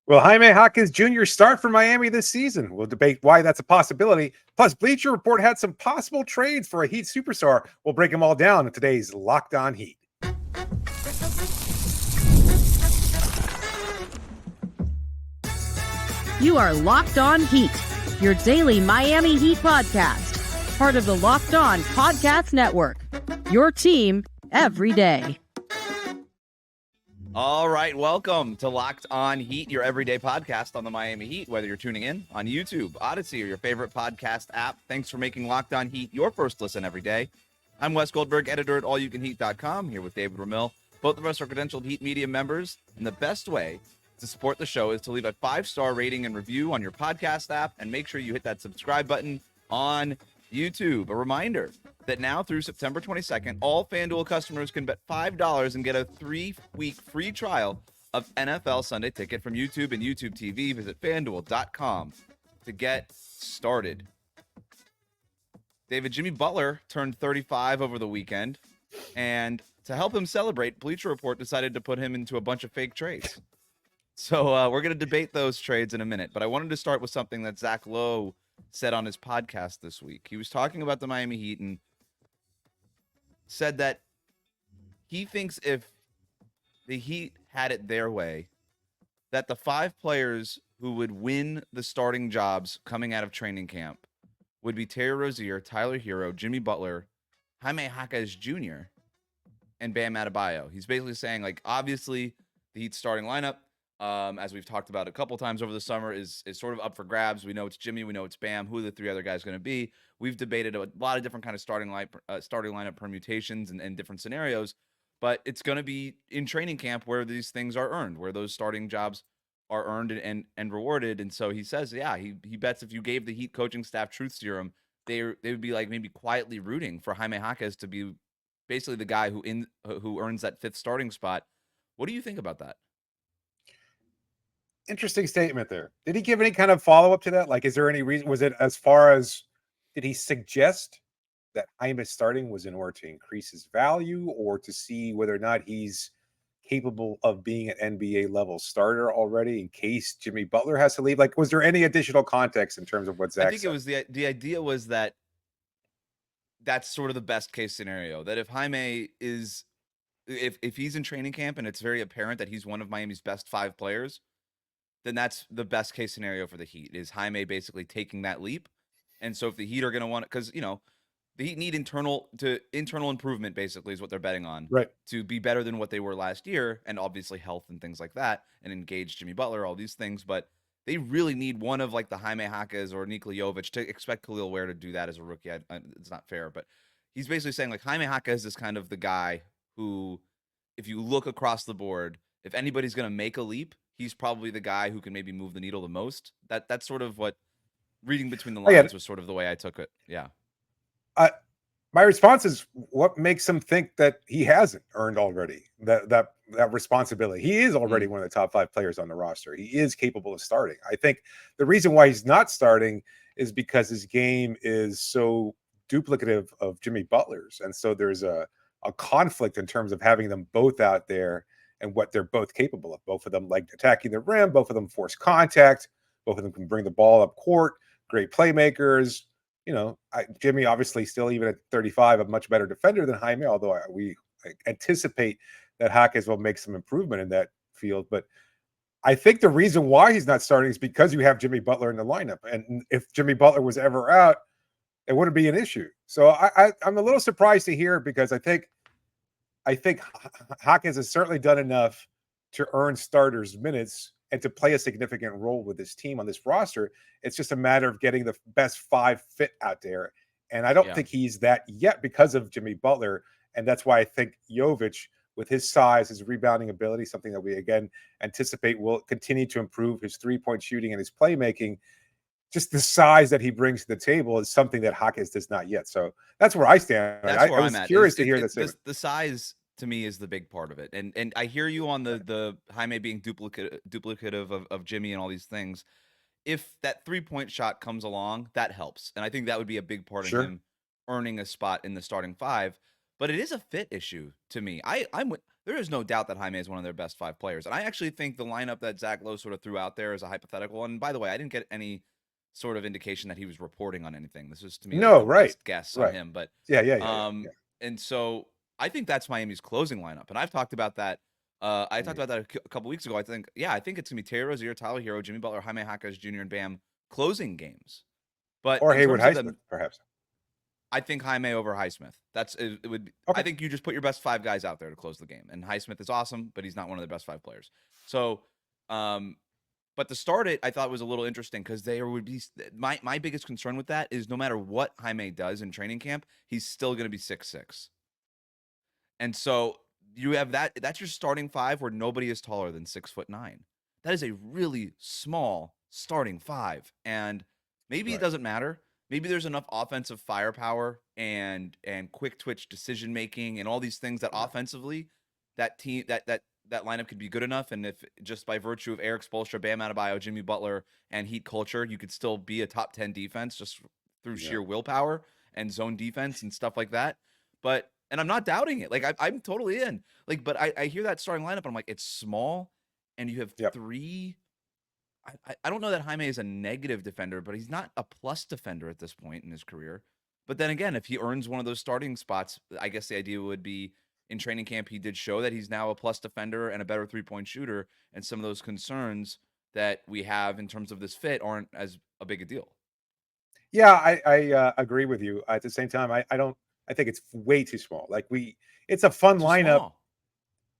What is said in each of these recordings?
Will Jaime Jaquez Jr. start for Miami this season? We'll debate why that's a possibility. Plus, Bleacher Report had some possible trades for a Heat superstar. We'll break them all down in today's Locked On Heat. You are Locked On Heat, your daily Miami Heat podcast, part of the Locked On Podcast Network, your team every day. All right, welcome to Locked On Heat, your everyday podcast on the Miami Heat, whether you're tuning in on YouTube, Odyssey, or your favorite podcast app. Thanks for making Locked On Heat your first listen every day. I'm Wes Goldberg, editor at allyoucanheat.com, here with David Ramil. Both of us are credentialed Heat Media members, and the best way to support the show is to leave a 5-star rating and review on your podcast app, and make sure you hit that subscribe button on YouTube. A reminder that now through September 22nd, all FanDuel customers can bet $5 and get a 3-week free trial of NFL Sunday Ticket from YouTube and YouTube TV. Visit FanDuel.com to get started. David, Jimmy Butler turned 35 over the weekend, and to help him celebrate, Bleacher Report decided to put him into a bunch of fake trades. So we're going to debate those trades in a minute, but I wanted to start with something that Zach Lowe said on his podcast this week. He was talking about the Miami Heat and said that he thinks if the Heat had it their way, that the 5 players who would win the starting jobs coming out of training camp would be Terry Rozier, Tyler Hero, Jimmy Butler, Jaime Jaquez Jr., and Bam Adebayo. He's basically saying, like, obviously the Heat starting lineup, as we've talked about a couple times over the summer, is sort of up for grabs. We know it's Jimmy, we know it's Bam. Who are the 3 other guys going to be? We've debated a lot of different kind of starting lineup permutations and different scenarios, but it's going to be in training camp where these things are earned, where those starting jobs are earned and rewarded. And so he says, yeah, he bets if you gave the Heat coaching staff truth serum, they would be like maybe quietly rooting for Jaime Jaquez to be basically the guy who earns that 5th starting spot. What do you think about that? Interesting statement there. Did he give any kind of follow-up to that? Like, is there any reason? Was it as far as, did he suggest that Jaime starting was in order to increase his value or to see whether or not he's capable of being an NBA level starter already in case Jimmy Butler has to leave? Like, was there any additional context in terms of what Zach I think said? it was the idea was that that's sort of the best case scenario, that if Jaime is, if he's in training camp and it's very apparent that he's one of Miami's best 5 players, then that's the best case scenario for the Heat, is Jaime basically taking that leap. And so if the Heat are going to want it, because, you know, the Heat need internal improvement, basically, is what they're betting on, Right. to be better than what they were last year, and obviously health and things like that, and engage Jimmy Butler, all these things. But they really need one of, like, the Jaime Jaquez or Nikola Jovic. To expect Khalil Ware to do that as a rookie, it's not fair. But he's basically saying, like, Jaime Jaquez is kind of the guy who, if you look across the board, if anybody's going to make a leap, he's probably the guy who can maybe move the needle the most. That's sort of what, reading between the lines, was sort of the way I took it. Yeah. My response is, what makes him think that he hasn't earned already that responsibility? He is already one of the top 5 players on the roster. He is capable of starting. I think the reason why he's not starting is because his game is so duplicative of Jimmy Butler's, and so there's a conflict in terms of having them both out there and what they're both capable of. Both of them like attacking the rim. Both of them force contact. Both of them can bring the ball up court. Great playmakers. You know, Jimmy obviously still, even at 35, a much better defender than Jaime, although we anticipate that Jaquez will make some improvement in that field. But I think the reason why he's not starting is because you have Jimmy Butler in the lineup. And if Jimmy Butler was ever out, it wouldn't be an issue. So I'm a little surprised to hear, because I think Jaquez has certainly done enough to earn starters minutes and to play a significant role with this team on this roster. It's just a matter of getting the best 5 fit out there. And I don't think he's that yet because of Jimmy Butler. And that's why I think Jovic, with his size, his rebounding ability, something that we, again, anticipate will continue to improve, his 3-point shooting and his playmaking, just the size that he brings to the table is something that Jaquez does not yet. So that's where I stand. That's where I was I'm at. curious to hear that. The size, to me, is the big part of it. And I hear you on the Jaime being duplicative of Jimmy and all these things. If that 3-point shot comes along, that helps. And I think that would be a big part of him earning a spot in the starting 5. But it is a fit issue to me. there is no doubt that Jaime is one of their best 5 players. And I actually think the lineup that Zach Lowe sort of threw out there is a hypothetical. And by the way, I didn't get any sort of indication that he was reporting on anything. This is to me like No, the right, best guess on right. him. But Yeah. and so I think that's Miami's closing lineup. And I've talked about that. I talked about that a couple weeks ago. I think it's gonna be Terry Rozier, Tyler Hero, Jimmy Butler, Jaime Jaquez Jr., and Bam closing games. But Or in Haywood terms of Highsmith, perhaps. I think Jaime over Highsmith. It would. Okay. I think you just put your best 5 guys out there to close the game. And Highsmith is awesome, but he's not one of the best 5 players. So, but to start it, I thought was a little interesting because there would be my biggest concern with that is no matter what Jaime does in training camp, he's still going to be 6'6". And so you have that's your starting 5 where nobody is taller than 6'9". That is a really small starting 5, and maybe it doesn't matter. Maybe there's enough offensive firepower and quick twitch decision making and all these things that offensively that team that lineup could be good enough. And if just by virtue of Eric Spoelstra, Bam Adebayo, Jimmy Butler, and Heat culture, you could still be a top 10 defense just through sheer willpower and zone defense and stuff like that. But and I'm not doubting it. Like I'm totally in. Like, but I hear that starting lineup and I'm like, it's small, and you have 3. I don't know that Jaime is a negative defender, but he's not a plus defender at this point in his career. But then again, if he earns one of those starting spots, I guess the idea would be in training camp, he did show that he's now a plus defender and a better 3-point shooter. And some of those concerns that we have in terms of this fit aren't as a big a deal. Yeah, I agree with you. At the same time, I think it's way too small. Like it's a fun lineup. Small.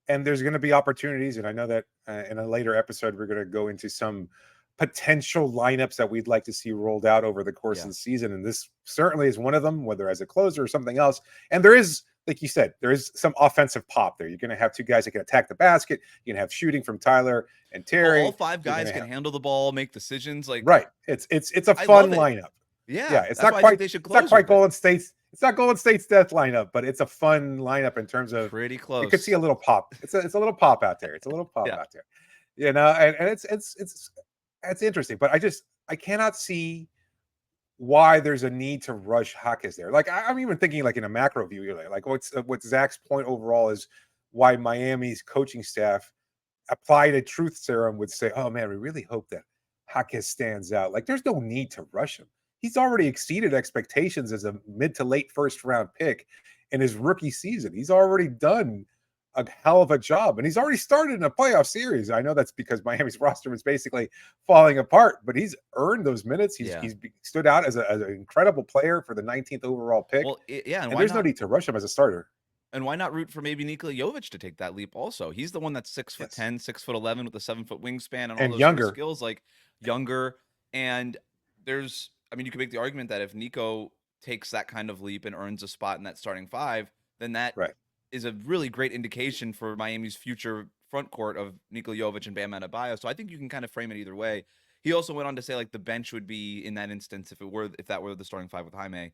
And there's going to be opportunities. And I know that in a later episode, we're going to go into some potential lineups that we'd like to see rolled out over the course of the season. And this certainly is one of them, whether as a closer or something else. And there is, like you said, there is some offensive pop there. You're going to have 2 guys that can attack the basket. You can have shooting from Tyler and Terry. All 5 guys can handle the ball, make decisions. Like It's a fun lineup. Yeah. It's not quite. It's not quite Golden State's. It's not Golden State's death lineup, but it's a fun lineup in terms of pretty close. You could see a little pop. It's a little pop out there. It's a little pop out there, and it's interesting. But I cannot see why there's a need to rush Jaquez there. Like I'm even thinking like in a macro view, like what Zach's point overall is why Miami's coaching staff applied a truth serum would say, oh man, we really hope that Jaquez stands out. Like there's no need to rush him. He's already exceeded expectations as a mid to late first round pick in his rookie season. He's already done a hell of a job, and he's already started in a playoff series. I know that's because Miami's roster was basically falling apart, but he's earned those minutes. He's stood out as an incredible player for the 19th overall pick. Well, and there's no need to rush him as a starter. And why not root for maybe Nikola Jovic to take that leap also? He's the one that's 6'10", 6'11" with a 7-foot wingspan and all those younger sort of skills, like younger. And there's, I mean, you could make the argument that if Nico takes that kind of leap and earns a spot in that starting 5, then that is a really great indication for Miami's future front court of Nikola Jovic and Bam Adebayo. So I think you can kind of frame it either way. He also went on to say like the bench would be in that instance if that were the starting 5 with Jaime,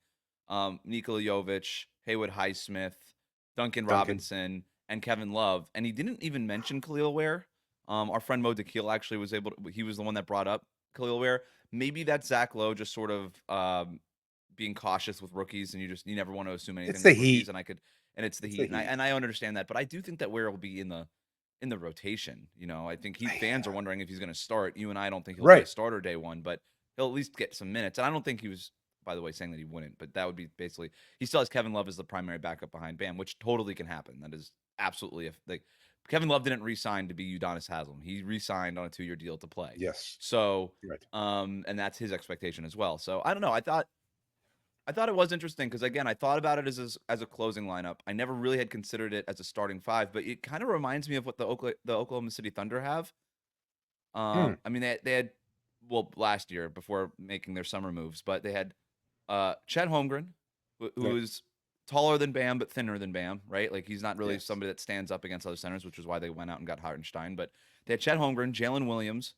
Nikola Jovic, Haywood Highsmith, Duncan Robinson, and Kevin Love. And he didn't even mention Khalil Ware. Our friend Mo Dakil actually he was the one that brought up Khalil Ware. Maybe that's Zach Lowe just sort of being cautious with rookies, and you never want to assume anything. It's the Heat, and it's the Heat, and I understand that, but I do think that Ware will be in the rotation. You know, I think Heat fans are wondering if he's going to start. You and I don't think he'll be a starter day one, but he'll at least get some minutes. And I don't think he was, by the way, saying that he wouldn't, but that would be basically he still has Kevin Love as the primary backup behind Bam, which totally can happen. That is absolutely Kevin Love didn't re-sign to be Udonis Haslem. He re-signed on a 2-year deal to play. Yes. So, and that's his expectation as well. So I don't know. I thought it was interesting because again, I thought about it as a closing lineup. I never really had considered it as a starting 5, but it kind of reminds me of what the Oklahoma City Thunder have. I mean, they had last year before making their summer moves, but they had Chet Holmgren, who is taller than Bam but thinner than Bam, right? Like he's not really somebody that stands up against other centers, which is why they went out and got Hartenstein. But they had Chet Holmgren, Jalen Williams,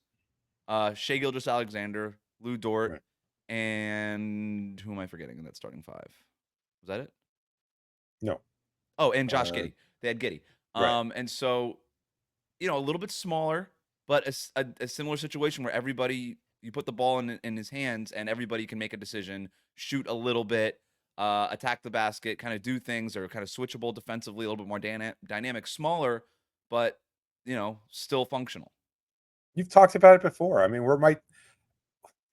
Shai Gilgeous-Alexander, Lou Dort, and who am I forgetting in that starting 5? Was that it? No. Oh, and Josh Giddey. They had Giddey. And so, a little bit smaller, but a similar situation where everybody, you put the ball in his hands and everybody can make a decision, shoot a little bit. attack the basket, kind of do things, or kind of switchable defensively, a little bit more dynamic, smaller, but still functional. You've talked about it before. I mean,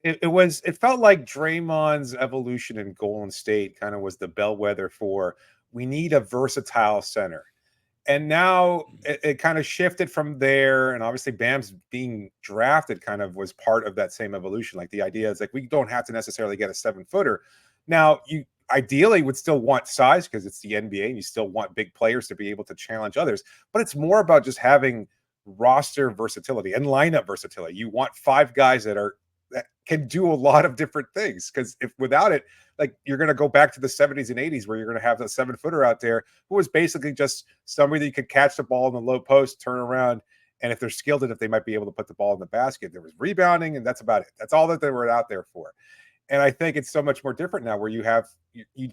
it felt like Draymond's evolution in Golden State kind of was the bellwether for we need a versatile center. And now it kind of shifted from there. And obviously Bam's being drafted kind of was part of that same evolution. Like the idea is like, we don't have to necessarily get a 7-footer. Now you ideally would still want size because it's the NBA and you still want big players to be able to challenge others, but it's more about just having roster versatility and lineup versatility. You want 5 guys that can do a lot of different things, because if without it, like you're going to go back to the 70s and 80s where you're going to have a 7-footer out there who was basically just somebody that you could catch the ball in the low post, turn around, and if they're skilled enough, they might be able to put the ball in the basket. There was rebounding, and that's about it. That's all that they were out there for. And I think it's so much more different now, where you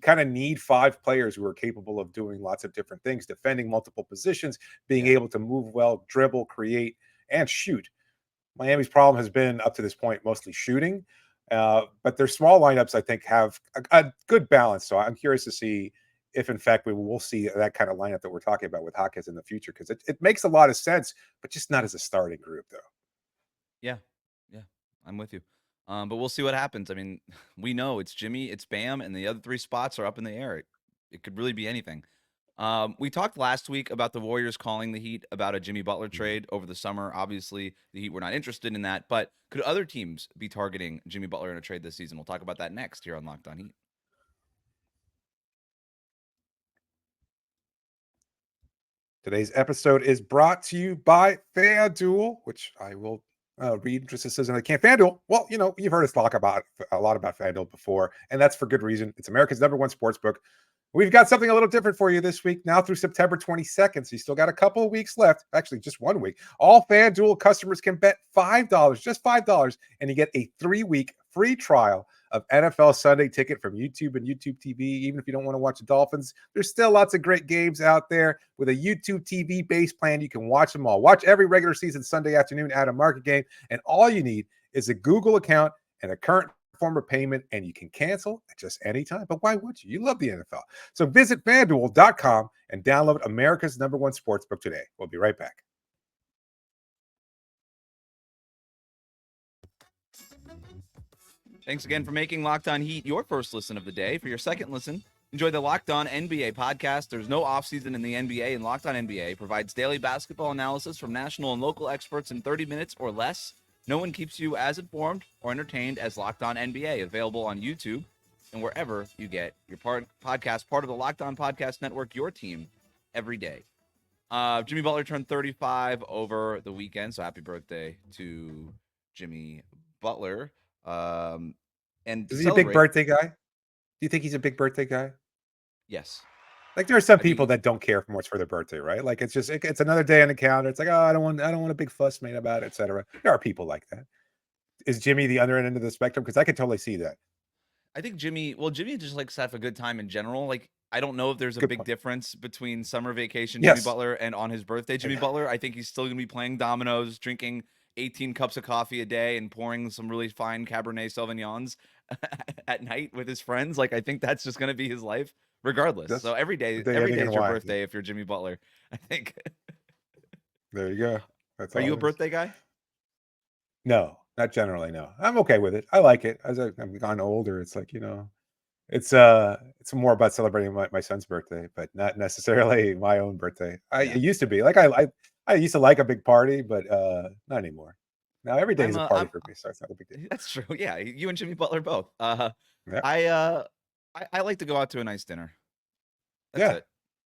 kind of need 5 players who are capable of doing lots of different things, defending multiple positions, being able to move well, dribble, create, and shoot. Miami's problem has been up to this point mostly shooting, but their small lineups, I think, have a good balance. So I'm curious to see if, in fact, we will see that kind of lineup that we're talking about with Jaquez in the future, because it makes a lot of sense, but just not as a starting group, though. Yeah, I'm with you. But we'll see what happens. I mean, we know it's Jimmy, it's Bam, and the other 3 spots are up in the air. It could really be anything. We talked last week about the Warriors calling the Heat about a Jimmy Butler trade over the summer. Obviously, the Heat were not interested in that, but could other teams be targeting Jimmy Butler in a trade this season? We'll talk about that next here on Locked On Heat. Today's episode is brought to you by FanDuel, which I will read just as soon as I can. FanDuel, well, you've heard us talk about a lot about FanDuel before, and that's for good reason. It's America's #1 sportsbook. We've got something a little different for you this week, now through September 22nd. So you still got a couple of weeks left. Actually, just 1 week. All FanDuel customers can bet $5, just $5, and you get a 3-week free trial of NFL Sunday Ticket from YouTube and YouTube TV. Even if you don't want to watch the Dolphins, there's still lots of great games out there. With a YouTube TV base plan, you can watch them all. Watch every regular season Sunday afternoon at a market game, and all you need is a Google account and a current form of payment, and you can cancel at just any time. But why would you? You love the NFL. So visit FanDuel.com and download America's #1 sportsbook today. We'll be right back. Thanks again for making Locked On Heat your first listen of the day. For your second listen, enjoy the Locked On NBA podcast. There's no offseason in the NBA, and Locked On NBA provides daily basketball analysis from national and local experts in 30 minutes or less. No one keeps you as informed or entertained as Locked On NBA, available on YouTube and wherever you get your podcast, part of the Locked On Podcast Network, your team every day. Jimmy Butler turned 35 over the weekend, so happy birthday to Jimmy Butler. And is he a big birthday guy? Do you think he's a big birthday guy? Yes. Like there are some people that don't care for much for their birthday, right? Like it's another day on the calendar. It's like, oh, I don't want a big fuss made about it, etc. There are people like that. Is Jimmy the other end of the spectrum? Because I could totally see that. I think Jimmy just likes to have a good time in general. Like, I don't know if there's a big difference between summer vacation Jimmy Butler and on his birthday Jimmy Butler. I think he's still going to be playing dominoes, drinking 18 cups of coffee a day, and pouring some really fine Cabernet Sauvignons at night with his friends. Like, I think that's just going to be his life regardless. So every day is your birthday if you're Jimmy Butler, I think. There you go. Are you a birthday guy? No, not generally. No, I'm okay with it. I like it. As I've gone older, it's like, it's more about celebrating my son's birthday, but not necessarily my own birthday. It used to be like I used to like a big party, but not anymore. Now every day is a party for me, so it's not a big deal. That's true. Yeah, you and Jimmy Butler both. I like to go out to a nice dinner. That's it.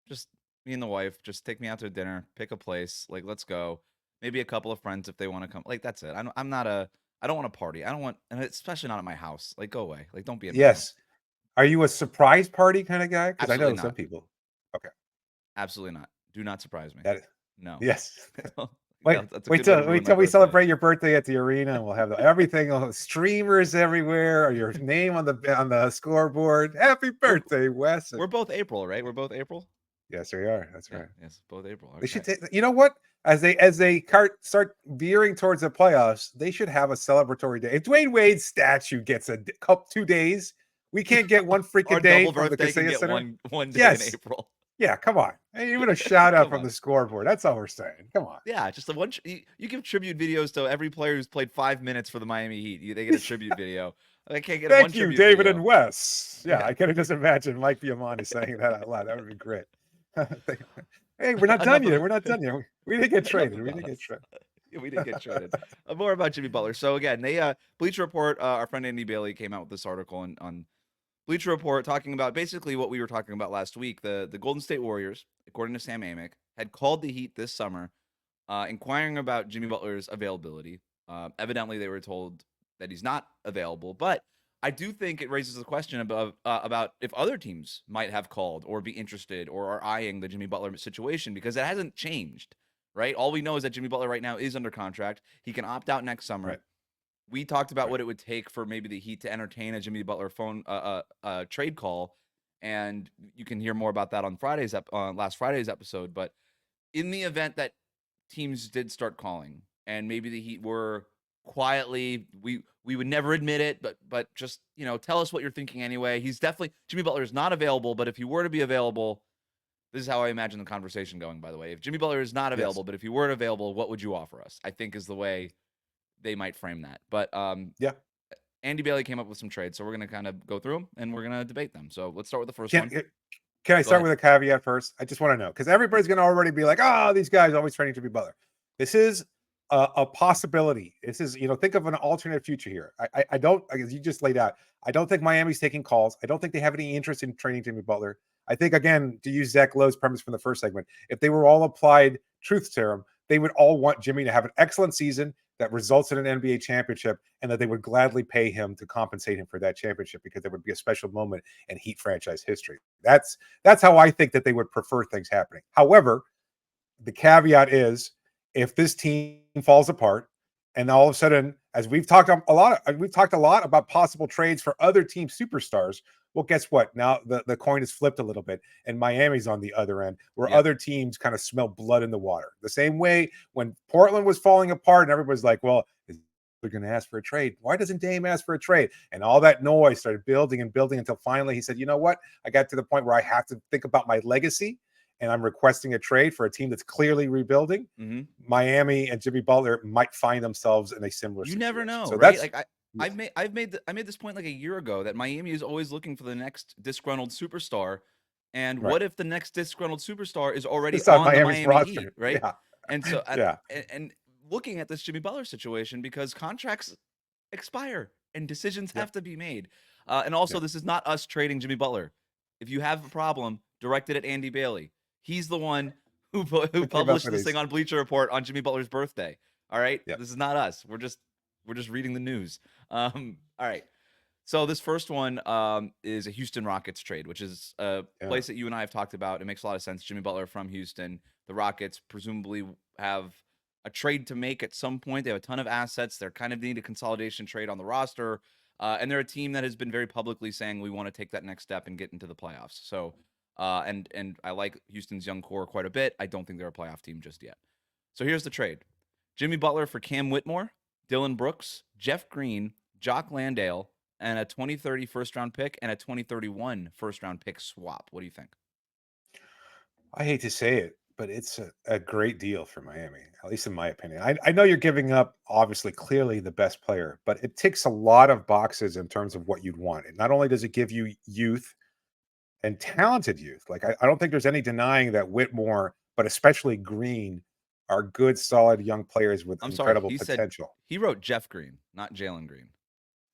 Just me and the wife. Just take me out to a dinner. Pick a place. Like, let's go. Maybe a couple of friends if they want to come. Like, that's it. I don't want to party. I don't want, and especially not at my house. Like, go away. Like, don't be. Yes. Are you a surprise party kind of guy? Because I know some people. Okay. Absolutely not. Do not surprise me. No. Yes. Wait till we celebrate your birthday at the arena, and we'll have everything, streamers everywhere, or your name on the scoreboard. Happy birthday, Wes! We're both April, right? We're both April. Yes, we are. That's right. Yes, both April. Okay. They should. You know what? As they start veering towards the playoffs, they should have a celebratory day. If Dwayne Wade's statue gets 2 days, We can't get one Our freaking day double from the birthday can Kaseya get Center. one day in Yes. April. Yeah, come on. Hey, even a shout out Come from on. the scoreboard. That's all we're saying. Come on. Yeah, just the one. You give tribute videos to every player who's played 5 minutes for the Miami Heat. They get a tribute video. I can't get one Thank you, tribute David video. and Wes. Yeah, Yeah. I can just imagine Mike Biamani saying that out loud. That would be great. Hey, we're not Enough done yet. of- We're not done yet. We didn't get Enough traded. We about didn't get us. traded. Yeah, we didn't get traded. More about Jimmy Butler. So again, they Bleacher Report. Our friend Andy Bailey came out with this article on Bleacher Report talking about basically what we were talking about last week. The Golden State Warriors, according to Sam Amick, had called the Heat this summer, inquiring about Jimmy Butler's availability. Evidently, they were told that he's not available, but I do think it raises the question about if other teams might have called or be interested or are eyeing the Jimmy Butler situation, because it hasn't changed, right? All we know is that Jimmy Butler right now is under contract. He can opt out next summer. Right. We talked about Right. what it would take for maybe the Heat to entertain a Jimmy Butler trade call, and you can hear more about that on last Friday's episode. But in the event that teams did start calling, and maybe the Heat were quietly, we would never admit it, but just tell us what you're thinking anyway. Jimmy Butler is not available, but if he were to be available, this is how I imagine the conversation going. By the way, if Jimmy Butler is not available, but if he were available, what would you offer us? I think is the way they might frame that. But Yeah. Andy Bailey came up with some trades, so we're going to kind of go through them and we're going to debate them. So let's start with the first one. Can I start ahead. with a caveat first? I just want to know, because everybody's going to already be like, oh, these guys always training Jimmy Butler. This is a possibility. This is, think of an alternate future here. I don't, as you just laid out, I don't think Miami's taking calls. I don't think they have any interest in training Jimmy Butler. I think, again, to use Zach Lowe's premise from the first segment, if they were all applied truth serum, they would all want Jimmy to have an excellent season that results in an NBA championship, and that they would gladly pay him to compensate him for that championship, because it would be a special moment in Heat franchise history. That's how I think that they would prefer things happening. However, the caveat is, if this team falls apart, and all of a sudden, as we've talked a lot about possible trades for other team superstars. Well, guess what? Now the coin is flipped a little bit, and Miami's on the other end, where other teams kind of smell blood in the water. The same way when Portland was falling apart, and everybody's like, well, they're going to ask for a trade. Why doesn't Dame ask for a trade? And all that noise started building and building until finally he said, you know what? I got to the point where I have to think about my legacy, and I'm requesting a trade for a team that's clearly rebuilding. Mm-hmm. Miami and Jimmy Butler might find themselves in a similar situation. Never know, so right? That's, I made this point like a year ago that Miami is always looking for the next disgruntled superstar. And what if the next disgruntled superstar is already on the Miami roster. Heat, right? Yeah. And so, and looking at this Jimmy Butler situation, because contracts expire and decisions have to be made. And also, this is not us trading Jimmy Butler. If you have a problem, direct it at Andy Bailey. He's the one who published this thing on Bleacher Report on Jimmy Butler's birthday. All right, This is not us. We're just reading the news. All right. So this first one is a Houston Rockets trade, which is a place that you and I have talked about. It makes a lot of sense. Jimmy Butler from Houston. The Rockets presumably have a trade to make at some point. They have a ton of assets. They're kind of need a consolidation trade on the roster. And they're a team that has been very publicly saying we want to take that next step and get into the playoffs. So, and I like Houston's young core quite a bit. I don't think they're a playoff team just yet. So here's the trade. Jimmy Butler for Cam Whitmore, Dylan Brooks, Jeff Green, Jock Landale, and a 2030 first-round pick and a 2031 first-round pick swap. What do you think? I hate to say it, but it's a great deal for Miami, at least in my opinion. I know you're giving up, obviously, clearly the best player, but it ticks a lot of boxes in terms of what you'd want. And not only does it give you youth and talented youth, like I don't think there's any denying that Whitmore, but especially Green, are good, solid young players with incredible potential. He wrote Jeff Green, not Jalen Green.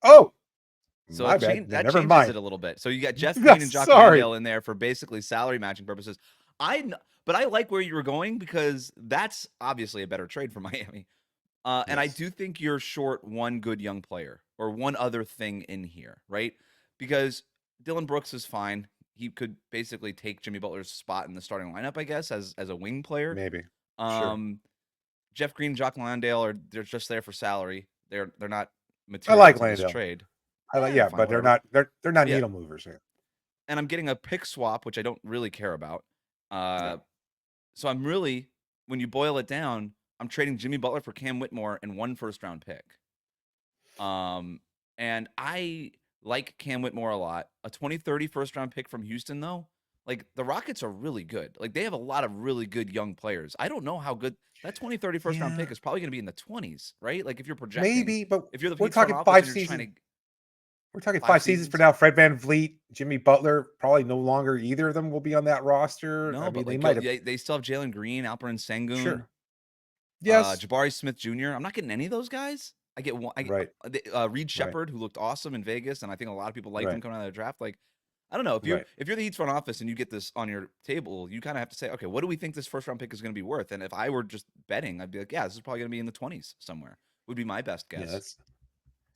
Oh, so that changes it a little bit. So you got Jeff Green and Jock Landale in there for basically salary matching purposes. But I like where you were going, because that's obviously a better trade for Miami. And I do think you're short one good young player or one other thing in here, right? Because Dylan Brooks is fine. He could basically take Jimmy Butler's spot in the starting lineup, I guess, as a wing player. Maybe. Jeff Green, Jock Landale they're just there for salary. They're not I material like to Landale. this trade. Fine, but they're not needle movers here. And I'm getting a pick swap, which I don't really care about. So I'm really, when you boil it down, I'm trading Jimmy Butler for Cam Whitmore and one first-round pick. And I like Cam Whitmore a lot. A 2030 first round pick from Houston, though, like the Rockets are really good. Like they have a lot of really good young players. I don't know how good that 2030 first round Yeah, pick is probably going to be in the 20s, right? Like if you're projecting, maybe, but if you're the we're Heat front talking office and five you're just trying seasons. to We're talking 5 5 seasons for seasons. now. Fred VanVleet, Jimmy Butler, probably no longer either of them will be on that roster. I No, mean, but they like might have. they still have Jalen Green, Alperen Sengun, Sure. Yes. Jabari Smith Jr. I'm not getting any of those guys. I get one. Right. Reed Right. Shepard, who looked awesome in Vegas, and I think a lot of people liked him Right. coming out of the draft. Like, I don't know Right. if you're the Heat's front office and you get this on your table, you kind of have to say, okay, what do we think this first round pick is going to be worth? And if I were just betting, I'd be like, yeah, this is probably going to be in the 20s somewhere. Would be my best Yeah. guess.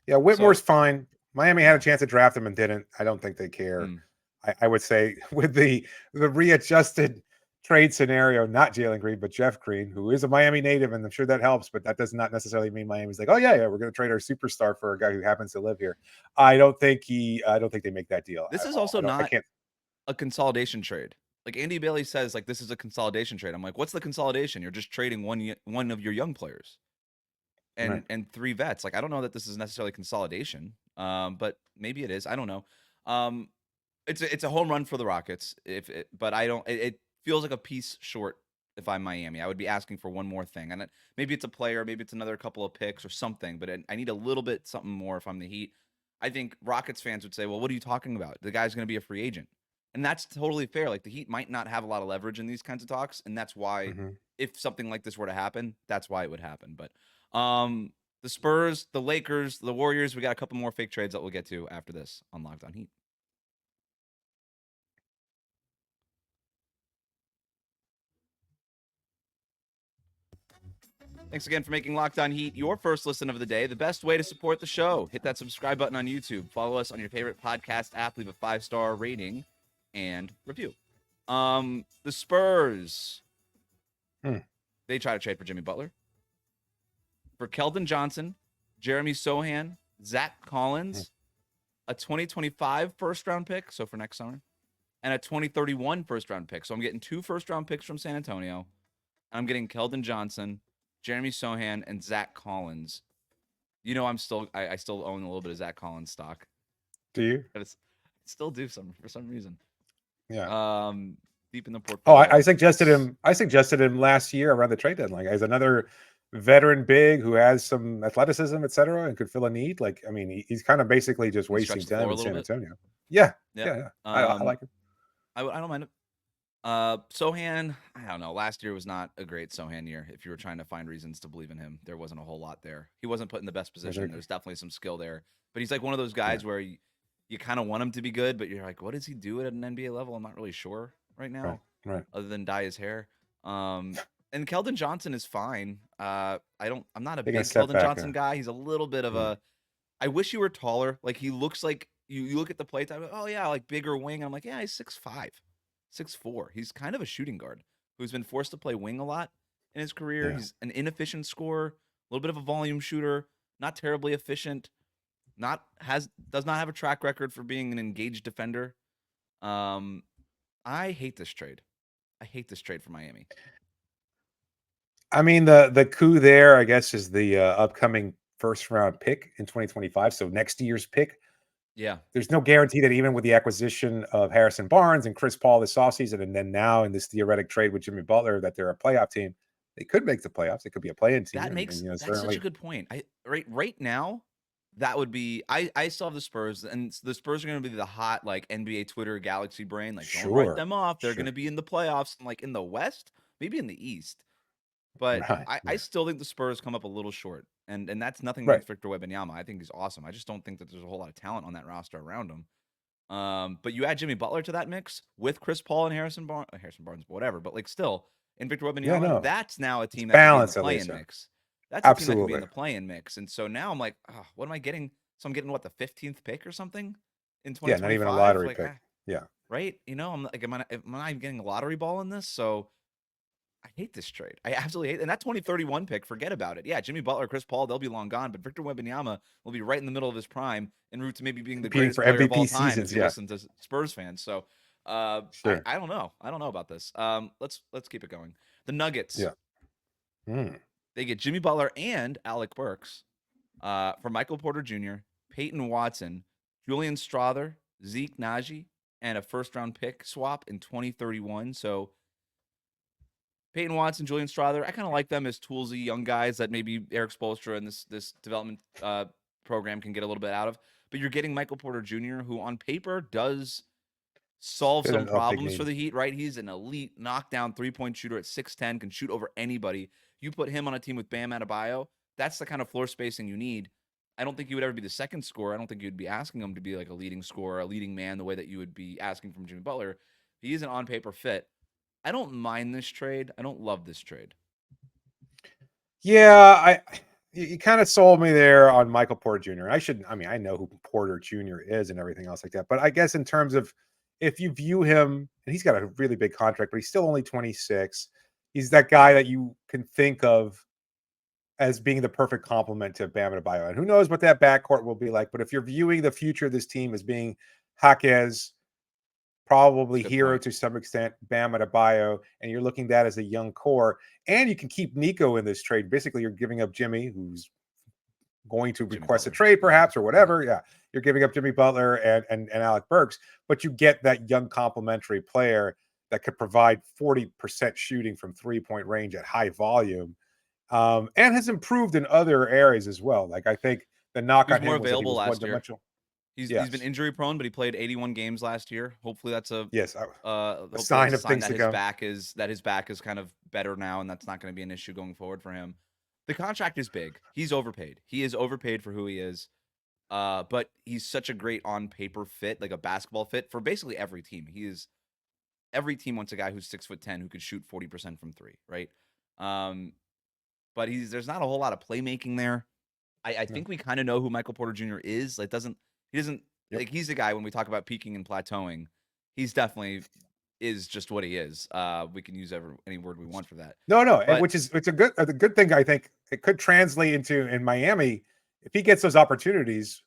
Yeah. Whitmore's So fine. Miami had yeah, a chance to draft him and didn't. I don't think they care. Mm. I would say with the readjusted trade scenario, not Jalen Green, but Jeff Green, who is a Miami native, and I'm sure that helps, but that does not necessarily mean Miami's like, oh yeah, we're going to trade our superstar for a guy who happens to live here. I don't think they make that deal this at is all. also I not can't. a consolidation trade. Like Andy Bailey says, like this is a consolidation trade. I'm like, what's the consolidation? You're just trading one of your young players Right. and 3 vets. Like I don't know that this is necessarily consolidation, but maybe it is. I don't know. Um, it's a home run for the Rockets. But I don't. It feels like a piece short. If I'm Miami, I would be asking for one more thing, and maybe it's a player, maybe it's another couple of picks or something. But I need a little bit something more if I'm the Heat. I think Rockets fans would say, "Well, what are you talking about? The guy's going to be a free agent," and that's totally fair. Like the Heat might not have a lot of leverage in these kinds of talks, and that's why Mm-hmm. if something like this were to happen, that's why it would happen. But the Spurs, the Lakers, the Warriors, we got a couple more fake trades that we'll get to after this on Locked On Heat. Thanks again for making Locked On Heat your first listen of the day. The best way to support the show. Hit that subscribe button on YouTube. Follow us on your favorite podcast app. Leave a 5-star rating and review. The Spurs. They try to trade for Jimmy Butler. For Keldon Johnson, Jeremy Sohan, Zach Collins, a 2025 first-round pick, so for next summer, and a 2031 first-round pick. So I'm getting 2 first-round picks from San Antonio. I'm getting Keldon Johnson, Jeremy Sohan, and Zach Collins. You know, I still own a little bit of Zach Collins stock. Do you? But I still do for some reason. Yeah. Deep in the Oh, portfolio. I suggested him. I suggested him last year around the trade deadline. As another veteran big who has some athleticism, et cetera, and could fill a need. Like, I mean, he's kind of basically just wasting time in San Antonio. Yeah. I like him. I don't mind it. Sohan, I don't know. Last year was not a great Sohan year. If you were trying to find reasons to believe in him, there wasn't a whole lot there. He wasn't put in the best position. There's definitely some skill there, but he's like one of those guys where you kind of want him to be good, but you're like, what does he do at an NBA level? I'm not really sure right now. Right. Other than dye his hair. And Keldon Johnson is fine. I'm not a big Keldon Johnson guy. He's a little bit of a. I wish he were taller. Like he looks like you look at the play time. Oh yeah, like bigger wing. I'm like, yeah, he's 6'5". 6'4". He's kind of a shooting guard who's been forced to play wing a lot in his career. He's an inefficient scorer, a little bit of a volume shooter, not terribly efficient, does not have a track record for being an engaged defender. I hate this trade. I hate this trade for Miami. I mean, the coup there, I guess, is the upcoming first round pick in 2025. So next year's pick. Yeah. There's no guarantee that even with the acquisition of Harrison Barnes and Chris Paul this offseason, and then now in this theoretic trade with Jimmy Butler, that they're a playoff team. They could make the playoffs. It could be a play-in team. That's such a good point. Right now, that would be. I still have the Spurs, and the Spurs are going to be the hot like NBA Twitter galaxy brain. Like, don't write them off. They're going to be in the playoffs, like in the West, maybe in the East. But I still think the Spurs come up a little short, and that's nothing against Victor Wembanyama. I think he's awesome. I just don't think that there's a whole lot of talent on that roster around him. But you add Jimmy Butler to that mix with Chris Paul and Harrison Barnes, whatever. But like still, and Victor Wembanyama, that's now a team that can be in the play-in mix. That's a team that can be in the play-in mix. And so now I'm like, oh, what am I getting? So I'm getting what, the 15th pick or something in 2025? Yeah, not even a lottery pick. Yeah, right. You know, I'm like, am I getting a lottery ball in this? So I hate this trade. I absolutely hate it. And that 2031 pick, forget about it. Yeah, Jimmy Butler, Chris Paul, they'll be long gone, but Victor Wembanyama will be right in the middle of his prime en route to maybe being the greatest player of all time seasons, if you listen to Spurs fans. So I don't know. I don't know about this. Let's keep it going. The Nuggets. Yeah. They get Jimmy Butler and Alec Burks for Michael Porter Jr., Peyton Watson, Julian Strawther, Zeke Naji, and a first-round pick swap in 2031. So Peyton Watson, Julian Strawther, I kind of like them as toolsy young guys that maybe Eric Spoelstra and this development program can get a little bit out of. But you're getting Michael Porter Jr., who on paper does solve Bit some of a big problems for need. the Heat, right? He's an elite knockdown three-point shooter at 6'10", can shoot over anybody. You put him on a team with Bam Adebayo, that's the kind of floor spacing you need. I don't think he would ever be the second scorer. I don't think you'd be asking him to be like a leading scorer, a leading man, the way that you would be asking from Jimmy Butler. He is an on-paper fit. I don't mind this trade. I don't love this trade. Yeah, you kind of sold me there on Michael Porter Jr. I know who Porter Jr. is and everything else like that. But I guess in terms of if you view him, and he's got a really big contract, but he's still only 26. He's that guy that you can think of as being the perfect complement to Bam Adebayo. And who knows what that backcourt will be like. But if you're viewing the future of this team as being Jaquez, probably hero point. to some extent, Bam Adebayo, and you're looking at that as a young core, and you can keep Nico in this trade. Basically, you're giving up Jimmy, who's going to request a trade perhaps or whatever. Yeah, you're giving up Jimmy Butler and Alec Burks, but you get that young complementary player that could provide 40% shooting from 3-point range at high volume, and has improved in other areas as well. Like I think the knock He was on more him was that he available was last year. one-dimensional. He's Yes. been injury prone, but he played 81 games last year. Hopefully that's a sign of things that to his come. back is kind of better now, and that's not going to be an issue going forward for him. The contract is big. He's overpaid. He is overpaid for who he is. But he's such a great on paper fit, like a basketball fit for basically every team. Every team wants a guy who's 6'10" who could shoot 40% from three, right? But there's not a whole lot of playmaking there. I think we kind of know who Michael Porter Jr. is. Like he doesn't like he's the guy when we talk about peaking and plateauing. He's definitely is just what he is. We can use any word we want for that. No, But, which is it's a good thing. I think it could translate into in Miami if he gets those opportunities.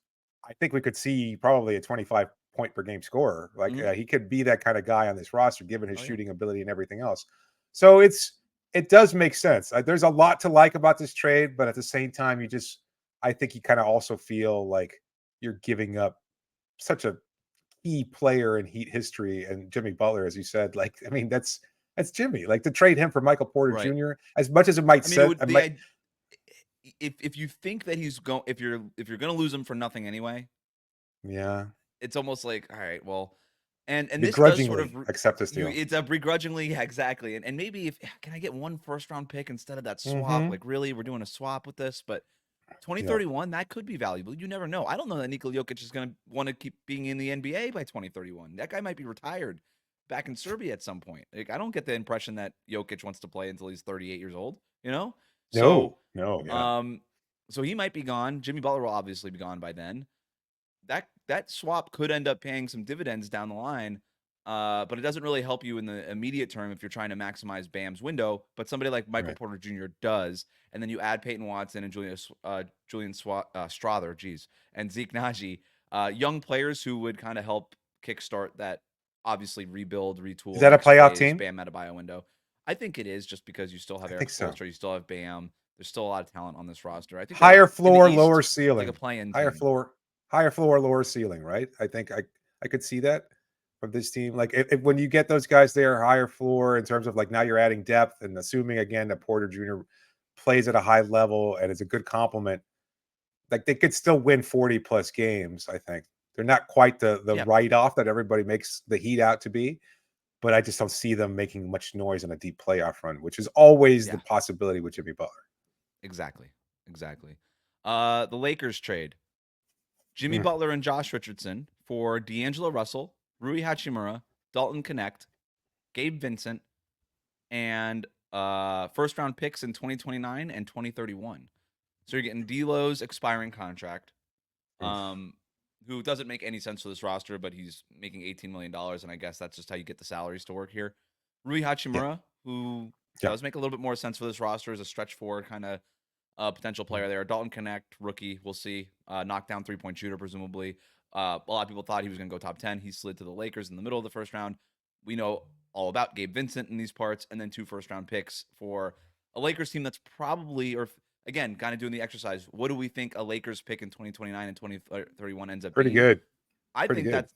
I think we could see probably a 25-point per game scorer. Like he could be that kind of guy on this roster, given his shooting ability and everything else. So it does make sense. There's a lot to like about this trade, but at the same time, I think you kind of also feel like you're giving up such a key player in Heat history, and Jimmy Butler, as you said. Like, I mean, that's Jimmy. Like to trade him for Michael Porter Jr. As much as it might if you think that he's going, if you're going to lose him for nothing anyway, yeah, it's almost like, all right, well, and this does sort of accept this deal. It's a begrudgingly, exactly, and maybe can I get one first-round pick instead of that swap? Like, really, we're doing a swap with this, but 2031, that could be valuable. You never know. I don't know that Nikola Jokic is going to want to keep being in the NBA by 2031. That guy might be retired back in Serbia at some point. Like, I don't get the impression that Jokic wants to play until he's 38 years old, you know? No. So he might be gone. Jimmy Butler will obviously be gone by then. That swap could end up paying some dividends down the line, but it doesn't really help you in the immediate term if you're trying to maximize Bam's window. But somebody like Michael Porter Jr. does, and then you add Peyton Watson and Julian Strawther, and Zeke Naji, young players who would kind of help kickstart that obviously rebuild, retool. Is that a playoff team? Bam Adebayo window. I think it is, just because you still have Eric Spoelstra, you still have Bam. There's still a lot of talent on this roster. I think higher floor, lower ceiling. Like a play-in higher team. floor, lower ceiling, right? I think I could see that from this team. Like when you get those guys there, higher floor in terms of like now you're adding depth and assuming again that Porter Jr. plays at a high level and is a good complement. Like they could still win 40+ games. I think they're not quite the write-off that everybody makes the Heat out to be, but I just don't see them making much noise in a deep playoff run, which is always the possibility with Jimmy Butler. Exactly. The Lakers trade Jimmy Butler and Josh Richardson for D'Angelo Russell, Rui Hachimura, Dalton Connect, Gabe Vincent, and first-round picks in 2029 and 2031. So you're getting D'Lo's expiring contract, who doesn't make any sense for this roster, but he's making $18 million, and I guess that's just how you get the salaries to work here. Rui Hachimura, who does make a little bit more sense for this roster as a stretch forward kind of potential player there. Dalton Connect, rookie, we'll see. Knockdown three-point shooter, presumably. A lot of people thought he was going to go top 10. He slid to the Lakers in the middle of the first round. We know all about Gabe Vincent in these parts, and then 2 first-round picks for a Lakers team that's probably, or again, kind of doing the exercise. What do we think a Lakers pick in 2029 and 2031 ends up pretty being? good? I Pretty think good. that's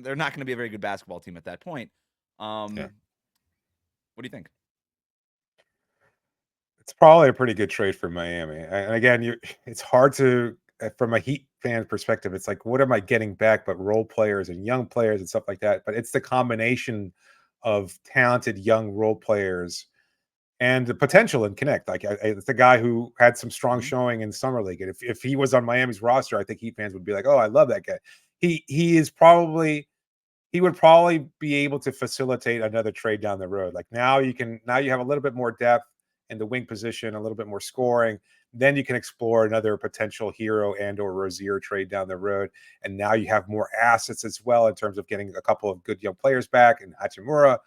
they're not going to be a very good basketball team at that point. What Yeah. do you think? It's probably a pretty good trade for Miami. And again, it's hard to, from a Heat fan perspective, it's like, what am I getting back but role players and young players and stuff like that? But it's the combination of talented young role players and the potential in Connect. Like, it's the guy who had some strong showing in summer league, and if he was on Miami's roster, I think Heat fans would be like, "Oh, I love that guy." He would probably be able to facilitate another trade down the road. Like, now you have a little bit more depth in the wing position, a little bit more scoring. Then you can explore another potential hero and or Rozier trade down the road. And now you have more assets as well in terms of getting a couple of good young players back and Hachimura.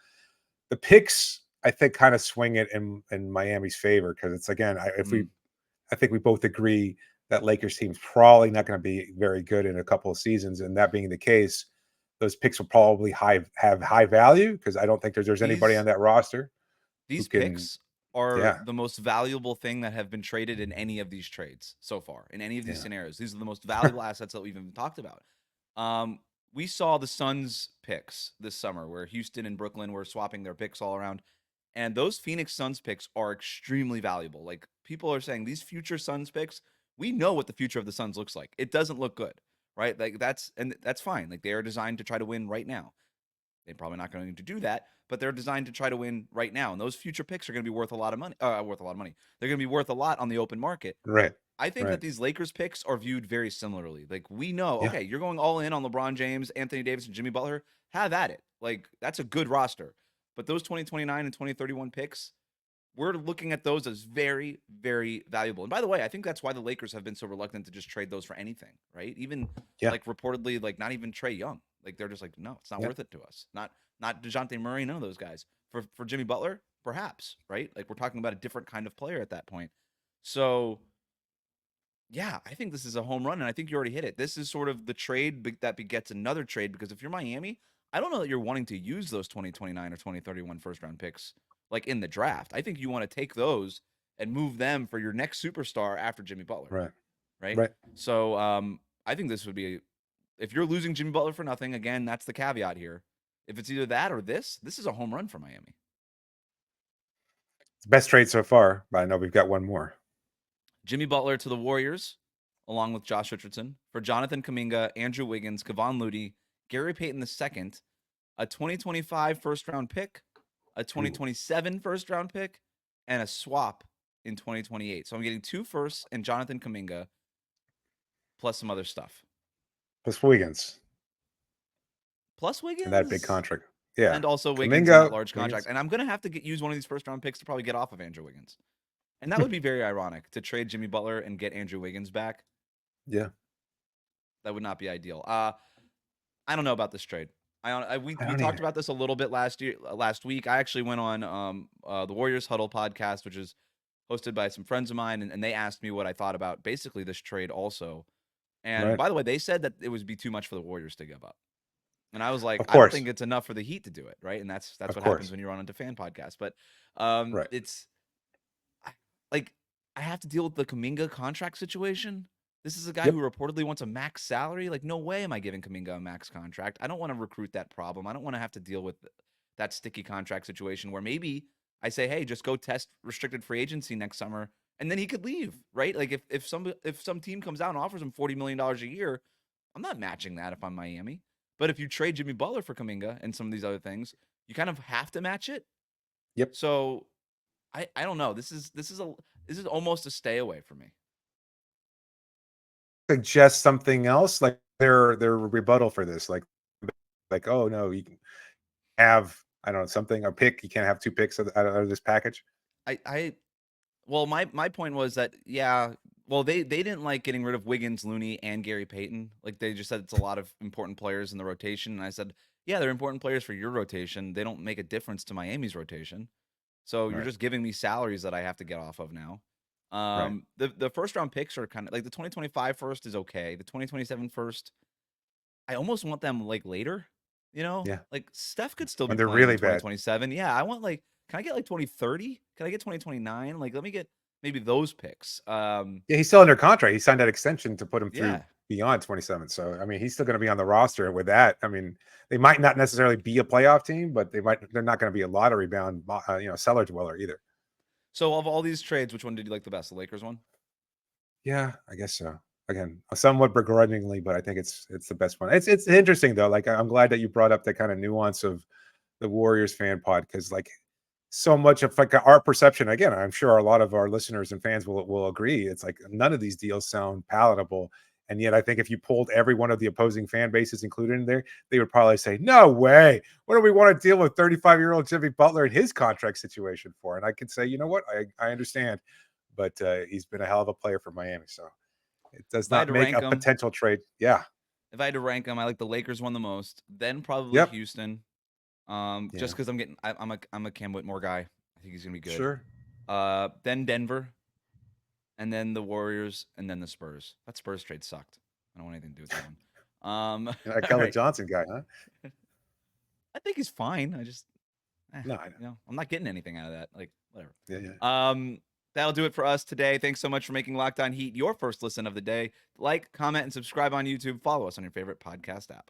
The picks, I think, kind of swing it in Miami's favor, because it's, again, I think we both agree that Lakers team's probably not going to be very good in a couple of seasons. And that being the case, those picks will probably have high value, because I don't think there's anybody on that roster who These can. picks are Yeah, the most valuable thing that have been traded in any of these trades so far, in any of these yeah, scenarios. These are the most valuable assets that we've even talked about. We saw the Suns picks this summer, where Houston and Brooklyn were swapping their picks all around. And those Phoenix Suns picks are extremely valuable. Like, people are saying these future Suns picks, we know what the future of the Suns looks like. It doesn't look good, right? Like, that's fine. Like, they are designed to try to win right now. They're probably not going to do that, but they're designed to try to win right now. And those future picks are going to be worth a lot of money. They're going to be worth a lot on the open market. right, I think right. that these Lakers picks are viewed very similarly. Like, we know, Yeah, okay, you're going all in on LeBron James, Anthony Davis, and Jimmy Butler. Have at it. Like, that's a good roster. But those 2029 and 2031 picks, we're looking at those as very, very valuable. And by the way, I think that's why the Lakers have been so reluctant to just trade those for anything, right? Even yeah, like reportedly, like not even Trae Young. Like, they're just like, no, it's not yeah. worth it to us. Not DeJounte Murray, none of those guys. For Jimmy Butler, perhaps, right? Like, we're talking about a different kind of player at that point. So yeah, I think this is a home run, and I think you already hit it. This is sort of the trade that begets another trade, because if you're Miami, I don't know that you're wanting to use those 2029 or 2031 first-round picks like in the draft. I think you want to take those and move them for your next superstar after Jimmy Butler, Right, right? right. So I think this would be, if you're losing Jimmy Butler for nothing, again, that's the caveat here. If it's either that or this is a home run for Miami. It's the best trade so far, but I know we've got one more. Jimmy Butler to the Warriors, along with Josh Richardson, for Jonathan Kuminga, Andrew Wiggins, Kevon Looney, Gary Payton II, a 2025 first-round pick, a 2027 first-round pick, and a swap in 2028. So I'm getting 2 firsts and Jonathan Kuminga, plus some other stuff. Plus Wiggins Plus Wiggins? and that big contract. Yeah, And also Wiggins in Kuminga, that large contract. Wiggins. And I'm going to have to use one of these first-round picks to probably get off of Andrew Wiggins. And that would be very ironic, to trade Jimmy Butler and get Andrew Wiggins back. Yeah, That would not be ideal. I don't know about this trade. We I don't talked either. about this a little bit last week. I actually went on the Warriors Huddle podcast, which is hosted by some friends of mine, and they asked me what I thought about basically this trade also. And Right, by the way, they said that it would be too much for the Warriors to give up. And I was like, of I don't course, think it's enough for the Heat to do it, right? And that's of what course. happens when you're on a fan podcast. But Right. it's like, I have to deal with the Kuminga contract situation. This is a guy Yep. who reportedly wants a max salary. Like, no way am I giving Kuminga a max contract. I don't want to recruit that problem. I don't want to have to deal with that sticky contract situation where maybe I say, hey, just go test restricted free agency next summer, and then he could leave, right? Like, if some team comes out and offers him $40 million a year, I'm not matching that if I'm Miami. But if you trade Jimmy Butler for Kuminga and some of these other things, you kind of have to match it. Yep. So I don't know. This is almost a stay away for me. Suggest something else, like their rebuttal for this, like, oh no, you can have, I don't know, something, a pick. You can't have 2 picks out of this package. Well, my point was that, yeah, well, they didn't like getting rid of Wiggins, Looney, and Gary Payton. Like, they just said it's a lot of important players in the rotation, and I said, yeah, they're important players for your rotation. They don't make a difference to Miami's rotation. So you're Right. just giving me salaries that I have to get off of now. Right. The first round picks are kind of like, the 2025 first is okay. The 2027 first, I almost want them like later, Yeah. like Steph could still When be they're playing really in bad. 2027. Yeah. I want, like, can I get like 2030? Can I get 2029? Like, let me get maybe those picks. Yeah, he's still under contract. He signed that extension to put him through, Yeah. beyond 27. So I mean, he's still going to be on the roster. And with that, I mean, they might not necessarily be a playoff team, but they're not going to be a lottery bound, cellar dweller either. So of all these trades, which one did you like the best? The Lakers one? Yeah, I guess so. Again, somewhat begrudgingly, but I think it's the best one. It's interesting though. Like I'm glad that you brought up that kind of nuance of the Warriors fan pod, because like so much of like our perception, again, I'm sure a lot of our listeners and fans will agree. It's like none of these deals sound palatable. And yet I think if you pulled every one of the opposing fan bases included in there, they would probably say, no way. What do we want to deal with 35-year-old Jimmy Butler and his contract situation for? And I could say, you know what? I understand, but he's been a hell of a player for Miami. So it does not make a potential trade. Yeah. If I had to rank them, I like the Lakers one the most, then probably Houston. Just because I'm a Cam Whitmore guy. I think he's gonna be good. Sure. Then Denver, and then the Warriors, and then the Spurs. That Spurs trade sucked. I don't want anything to do with that one. That Kelly Johnson guy, huh? I think he's fine. I just no, I know. I'm not getting anything out of that. Like whatever. Yeah. That'll do it for us today. Thanks so much for making Locked On Heat your first listen of the day. Like, comment, and subscribe on YouTube. Follow us on your favorite podcast app.